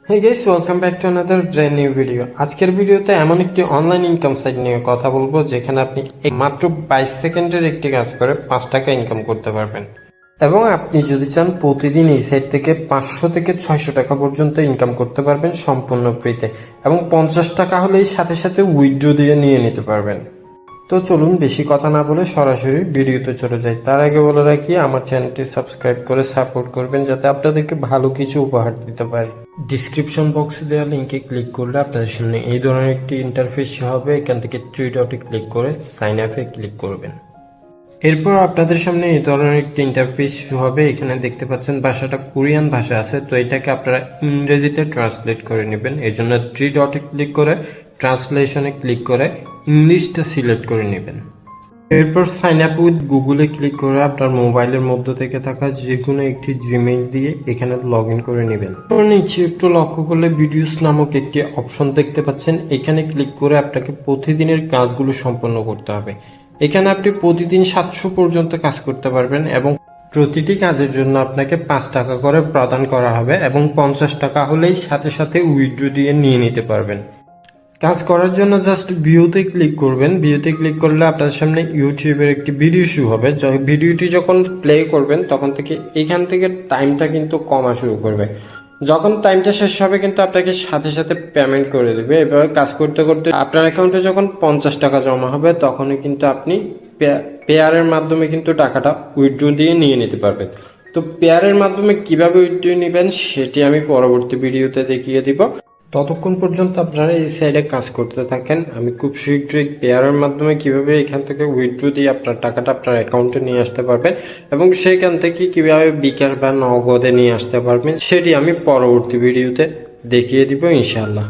Hey guys, welcome back to another brand new video. আজকের ভিডিওতে এমন একটি অনলাইন ইনকাম সাইট নিয়ে কথা বলবো যেখানে আপনি মাত্র 22 সেকেন্ডের একটি কাজ করে 5 টাকা ইনকাম করতে পারবেন। এবং আপনি যদি চান প্রতিদিন এই সাইট থেকে 500 থেকে 600 টাকা পর্যন্ত ইনকাম করতে পারবেন সম্পূর্ণ ফ্রিতে, এবং 50 টাকা হলেই সাথে সাথে উইথড্র দিয়ে নিয়ে নিতে পারবেন। তো চলুন বেশি কথা না বলে সরাসরি ভিডিওতে চলে যাই। তার আগে বলে রাখি, আমার চ্যানেলটি সাবস্ক্রাইব করে সাপোর্ট করবেন যাতে আপনাদেরকে ভালো কিছু উপহার দিতে পারি। ডিসক্রিপশন বক্সে দেওয়া লিঙ্কে ক্লিক করলে আপনাদের সামনে এই ধরনের একটি ইন্টারফেস হবে। এখান থেকে থ্রি ডটে ক্লিক করে সাইন আপে ক্লিক করবেন। এরপর আপনাদের সামনে এই ধরনের একটি ইন্টারফেস হবে। এখানে দেখতে পাচ্ছেন ভাষাটা কোরিয়ান ভাষা আছে, তো এটাকে আপনারা ইংরেজিতে ট্রান্সলেট করে নেবেন। এই জন্য থ্রি ডটে ক্লিক করে ট্রান্সলেশনে ক্লিক করে ইংলিশটা সিলেক্ট করে নেবেন। এরপর সাইন আপ উইথ গুগলে ক্লিক করে আপনার মোবাইলের মধ্য থেকে থাকা যে কোনো একটি জিমেইল দিয়ে এখানে লগ ইন করে নেবেন। নিচে একটু লক্ষ্য করলে ভিডিওস নামক একটি অপশন দেখতে পাচ্ছেন, এখানে ক্লিক করে আপনাকে প্রতিদিনের কাজগুলো সম্পন্ন করতে হবে। এখানে আপনি প্রতিদিন 700 পর্যন্ত কাজ করতে পারবেন এবং প্রতিটি কাজের জন্য আপনাকে 5 টাকা করে প্রদান করা হবে, এবং 50 টাকা হলেই সাথে সাথে উইথড্র দিয়ে নিয়ে নিতে পারবেন। কাজ করার জন্য জাস্ট ভিউতে ক্লিক করবেন। ভিউতে ক্লিক করলে আপনার সামনে ইউটিউবের একটি ভিডিও শো হবে। ভিডিওটি যখন প্লে করবেন তখন থেকে এখান থেকে টাইমটা কিন্তু কমা শুরু করবে। যখন টাইমটা শেষ হবে কিন্তু আপনাকে সাথে সাথে পেমেন্ট করে দেবে। এভাবে কাজ করতে করতে আপনার অ্যাকাউন্টে যখন 50 টাকা জমা হবে তখনই কিন্তু আপনি পেয়ারের মাধ্যমে কিন্তু টাকাটা উইথড্র দিয়ে নিয়ে নিতে পারবেন। তো পেয়ারের মাধ্যমে কিভাবে উইথড্র নেবেন সেটি আমি পরবর্তী ভিডিওতে দেখিয়ে দিব। ততক্ষণ পর্যন্ত আপনারা এই সাইডে কাজ করতে থাকেন। আমি খুব শীঘ্রই পেয়ারের মাধ্যমে কিভাবে এখান থেকে উইথড্র দিয়ে আপনার টাকাটা আপনার অ্যাকাউন্টে নিয়ে আসতে পারবেন এবং সেখান থেকে কিভাবে বিকাশ বা নগদে নিয়ে আসতে পারবেন সেটি আমি পরবর্তী ভিডিওতে দেখিয়ে দিব ইনশাআল্লাহ।